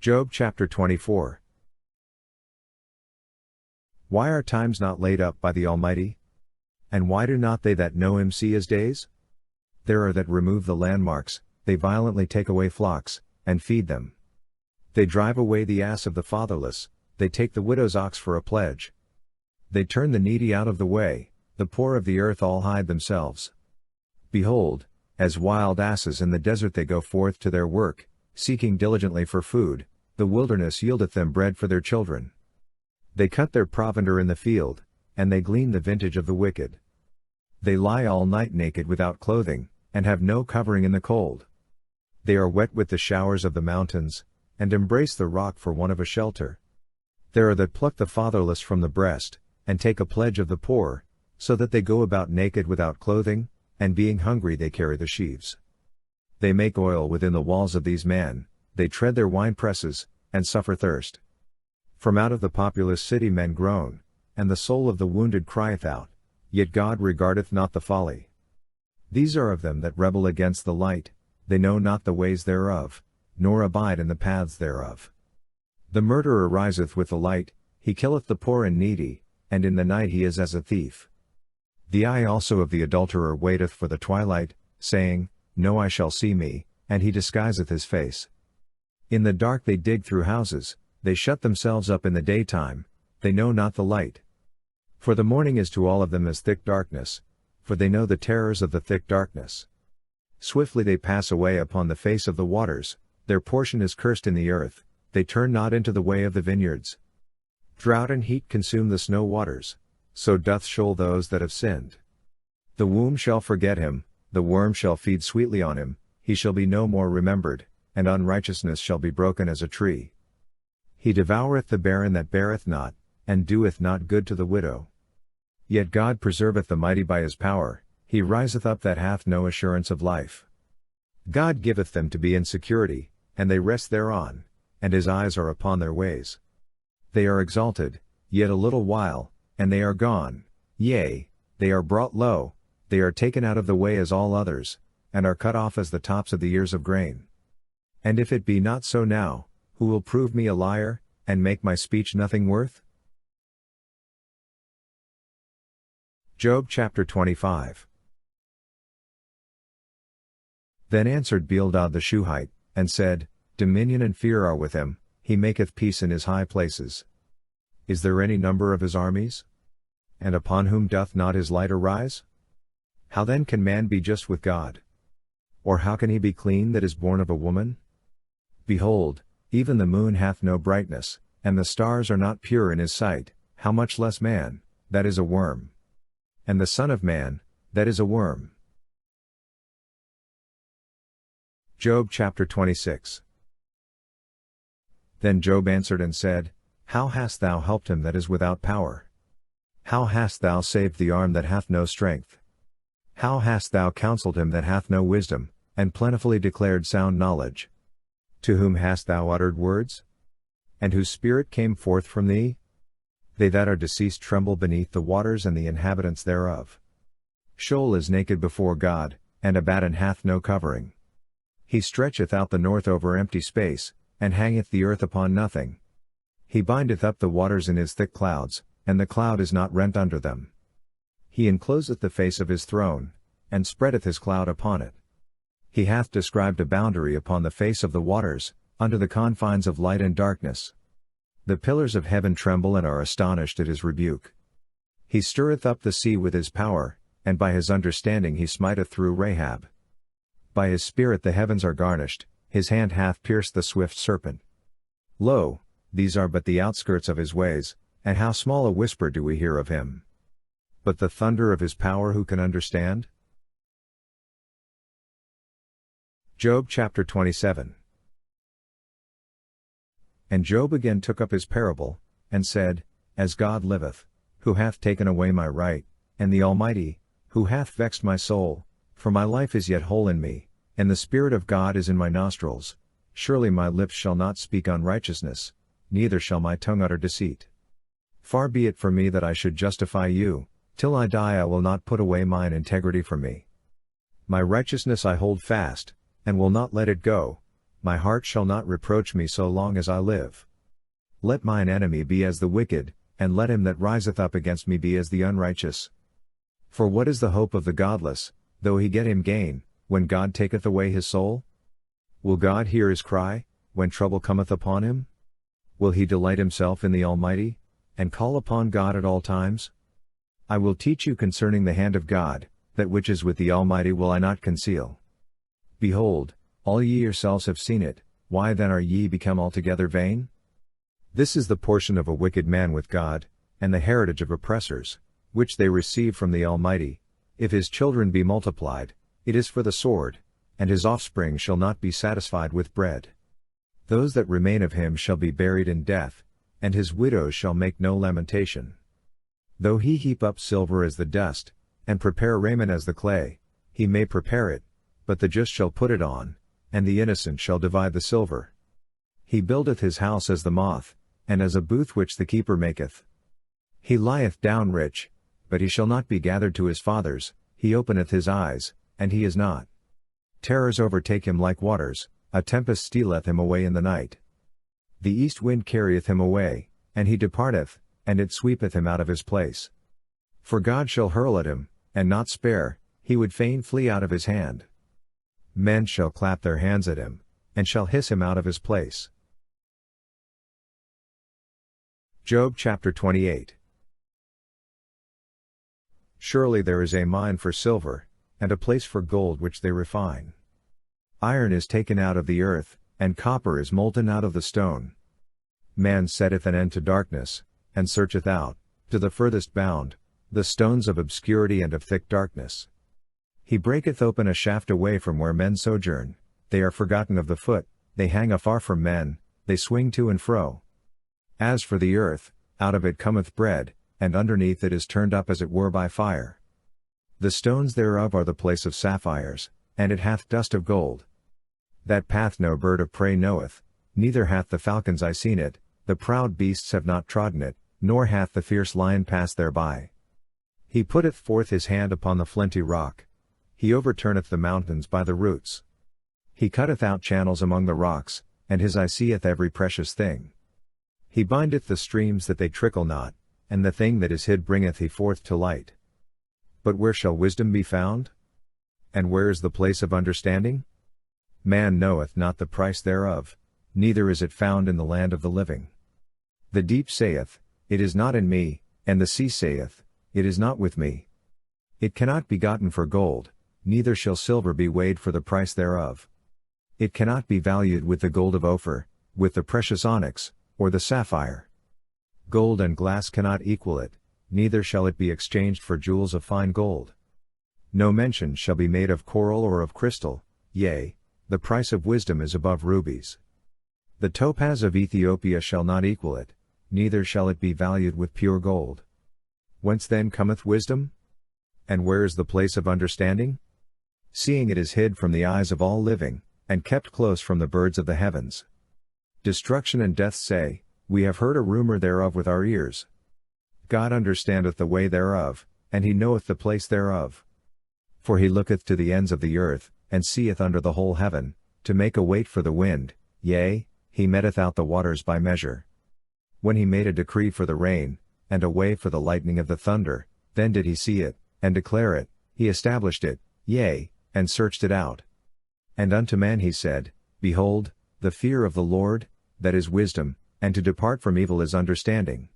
Job chapter 24. Why are times not laid up by the Almighty? And why do not they that know him see his days? There are that remove the landmarks, they violently take away flocks, and feed them. They drive away the ass of the fatherless, they take the widow's ox for a pledge. They turn the needy out of the way, the poor of the earth all hide themselves. Behold, as wild asses in the desert they go forth to their work, seeking diligently for food, the wilderness yieldeth them bread for their children. They cut their provender in the field, and they glean the vintage of the wicked. They lie all night naked without clothing, and have no covering in the cold. They are wet with the showers of the mountains, and embrace the rock for want of a shelter. There are that pluck the fatherless from the breast, and take a pledge of the poor, so that they go about naked without clothing, and being hungry they carry the sheaves. They make oil within the walls of these men, they tread their winepresses, and suffer thirst. From out of the populous city men groan, and the soul of the wounded crieth out, yet God regardeth not the folly. These are of them that rebel against the light, they know not the ways thereof, nor abide in the paths thereof. The murderer riseth with the light, he killeth the poor and needy, and in the night he is as a thief. The eye also of the adulterer waiteth for the twilight, saying, No eye shall see me, and he disguiseth his face. In the dark they dig through houses, they shut themselves up in the daytime, they know not the light. For the morning is to all of them as thick darkness, for they know the terrors of the thick darkness. Swiftly they pass away upon the face of the waters, their portion is cursed in the earth, they turn not into the way of the vineyards. Drought and heat consume the snow waters, so doth Sheol those that have sinned. The womb shall forget him, the worm shall feed sweetly on him, he shall be no more remembered, and unrighteousness shall be broken as a tree. He devoureth the barren that beareth not, and doeth not good to the widow. Yet God preserveth the mighty by his power, he riseth up that hath no assurance of life. God giveth them to be in security, and they rest thereon, and his eyes are upon their ways. They are exalted, yet a little while, and they are gone, yea, they are brought low, they are taken out of the way as all others, and are cut off as the tops of the ears of grain. And if it be not so now, who will prove me a liar, and make my speech nothing worth? Job chapter 25. Then answered Bildad the Shuhite, and said, Dominion and fear are with him, he maketh peace in his high places. Is there any number of his armies? And upon whom doth not his light arise? How then can man be just with God? Or how can he be clean that is born of a woman? Behold, even the moon hath no brightness, and the stars are not pure in his sight, how much less man, that is a worm. And the Son of Man, that is a worm. Job chapter 26. Then Job answered and said, How hast thou helped him that is without power? How hast thou saved the arm that hath no strength? How hast thou counseled him that hath no wisdom, and plentifully declared sound knowledge? To whom hast thou uttered words? And whose spirit came forth from thee? They that are deceased tremble beneath the waters and the inhabitants thereof. Sheol is naked before God, and Abaddon hath no covering. He stretcheth out the north over empty space, and hangeth the earth upon nothing. He bindeth up the waters in his thick clouds, and the cloud is not rent under them. He encloseth the face of his throne, and spreadeth his cloud upon it. He hath described a boundary upon the face of the waters, under the confines of light and darkness. The pillars of heaven tremble and are astonished at his rebuke. He stirreth up the sea with his power, and by his understanding he smiteth through Rahab. By his spirit the heavens are garnished, his hand hath pierced the swift serpent. Lo, these are but the outskirts of his ways, and how small a whisper do we hear of him. But the thunder of his power who can understand? Job chapter 27. And Job again took up his parable, and said, As God liveth, who hath taken away my right, and the Almighty, who hath vexed my soul, for my life is yet whole in me, and the Spirit of God is in my nostrils, surely my lips shall not speak unrighteousness, neither shall my tongue utter deceit. Far be it from me that I should justify you, till I die I will not put away mine integrity from me. My righteousness I hold fast, and will not let it go, my heart shall not reproach me so long as I live. Let mine enemy be as the wicked, and let him that riseth up against me be as the unrighteous. For what is the hope of the godless, though he get him gain, when God taketh away his soul? Will God hear his cry, when trouble cometh upon him? Will he delight himself in the Almighty, and call upon God at all times? I will teach you concerning the hand of God, that which is with the Almighty will I not conceal. Behold, all ye yourselves have seen it, why then are ye become altogether vain? This is the portion of a wicked man with God, and the heritage of oppressors, which they receive from the Almighty. If his children be multiplied, it is for the sword, and his offspring shall not be satisfied with bread. Those that remain of him shall be buried in death, and his widows shall make no lamentation. Though he heap up silver as the dust, and prepare raiment as the clay, he may prepare it, but the just shall put it on, and the innocent shall divide the silver. He buildeth his house as the moth, and as a booth which the keeper maketh. He lieth down rich, but he shall not be gathered to his fathers, he openeth his eyes, and he is not. Terrors overtake him like waters, a tempest stealeth him away in the night. The east wind carrieth him away, and he departeth, and it sweepeth him out of his place. For God shall hurl at him, and not spare, he would fain flee out of his hand. Men shall clap their hands at him, and shall hiss him out of his place. Job chapter 28. Surely there is a mine for silver, and a place for gold which they refine. Iron is taken out of the earth, and copper is molten out of the stone. Man setteth an end to darkness, and searcheth out, to the furthest bound, the stones of obscurity and of thick darkness. He breaketh open a shaft away from where men sojourn, they are forgotten of the foot, they hang afar from men, they swing to and fro. As for the earth, out of it cometh bread, and underneath it is turned up as it were by fire. The stones thereof are the place of sapphires, and it hath dust of gold. That path no bird of prey knoweth, neither hath the falcon's eye seen it, the proud beasts have not trodden it, nor hath the fierce lion passed thereby. He putteth forth his hand upon the flinty rock. He overturneth the mountains by the roots. He cutteth out channels among the rocks, and his eye seeth every precious thing. He bindeth the streams that they trickle not, and the thing that is hid bringeth he forth to light. But where shall wisdom be found? And where is the place of understanding? Man knoweth not the price thereof, neither is it found in the land of the living. The deep saith, it is not in me, and the sea saith, it is not with me. It cannot be gotten for gold, neither shall silver be weighed for the price thereof. It cannot be valued with the gold of Ophir, with the precious onyx, or the sapphire. Gold and glass cannot equal it, neither shall it be exchanged for jewels of fine gold. No mention shall be made of coral or of crystal, yea, the price of wisdom is above rubies. The topaz of Ethiopia shall not equal it, neither shall it be valued with pure gold. Whence then cometh wisdom? And where is the place of understanding? Seeing it is hid from the eyes of all living, and kept close from the birds of the heavens. Destruction and death say, we have heard a rumor thereof with our ears. God understandeth the way thereof, and he knoweth the place thereof. For he looketh to the ends of the earth, and seeth under the whole heaven, to make a weight for the wind, yea, he metteth out the waters by measure. When he made a decree for the rain, and a way for the lightning of the thunder, then did he see it, and declare it, he established it, yea, and searched it out. And unto man he said, Behold, the fear of the Lord, that is wisdom, and to depart from evil is understanding.